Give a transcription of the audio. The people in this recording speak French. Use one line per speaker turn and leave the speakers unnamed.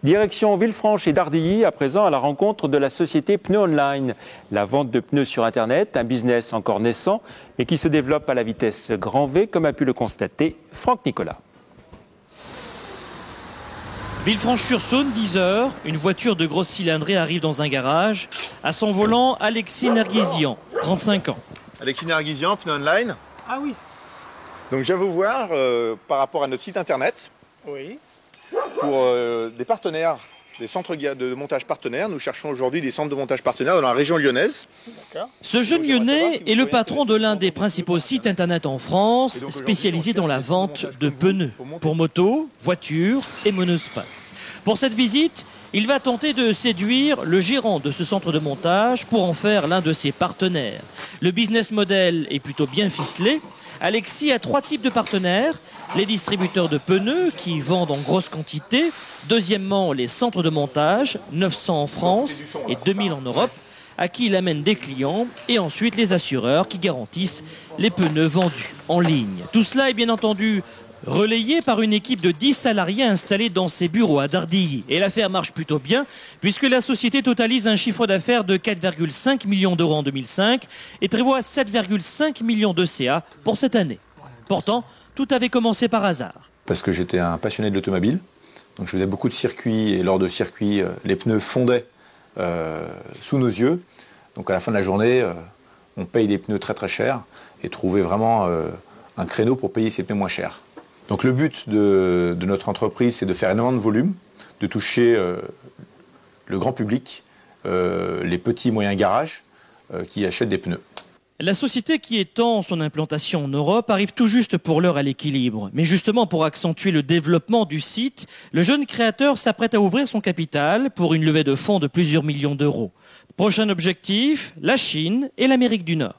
Direction Villefranche et Dardilly, à présent à la rencontre de la société Pneus Online. La vente de pneus sur Internet, un business encore naissant, mais qui se développe à la vitesse grand V, comme a pu le constater Franck Nicolas.
Villefranche-sur-Saône, 10 h, une voiture de grosse cylindrée arrive dans un garage. À son volant, Alexis Nerguisian, 35 ans.
Alexis Nerguisian, Pneus Online.
Ah oui.
Donc je viens vous voir par rapport à notre site internet.
Oui.
Pour des partenaires, des centres de montage partenaires. Nous cherchons aujourd'hui des centres de montage partenaires dans la région lyonnaise.
Ce jeune lyonnais est le patron de l'un des principaux sites internet en France, spécialisé dans la vente de pneus pour moto, voitures et monospace. Pour cette visite, il va tenter de séduire le gérant de ce centre de montage pour en faire l'un de ses partenaires. Le business model est plutôt bien ficelé. Alexis a 3 types de partenaires. Les distributeurs de pneus qui vendent en grosse quantité. Deuxièmement, les centres de montage, 900 en France et 2000 en Europe, à qui il amène des clients. Et ensuite, les assureurs qui garantissent les pneus vendus en ligne. Tout cela est bien entendu relayé par une équipe de 10 salariés installés dans ses bureaux à Dardilly. Et l'affaire marche plutôt bien, puisque la société totalise un chiffre d'affaires de 4,5 millions d'euros en 2005 et prévoit 7,5 millions de CA pour cette année. Pourtant, tout avait commencé par hasard.
Parce que j'étais un passionné de l'automobile, donc je faisais beaucoup de circuits, et lors de circuits, les pneus fondaient sous nos yeux. Donc à la fin de la journée, on paye les pneus très très cher, et trouver vraiment un créneau pour payer ces pneus moins chers. Donc le but de notre entreprise, c'est de faire énormément de volume, de toucher le grand public, les petits et moyens garages qui achètent des pneus.
La société qui étend son implantation en Europe arrive tout juste pour l'heure à l'équilibre. Mais justement, pour accentuer le développement du site, le jeune créateur s'apprête à ouvrir son capital pour une levée de fonds de plusieurs millions d'euros. Prochain objectif, la Chine et l'Amérique du Nord.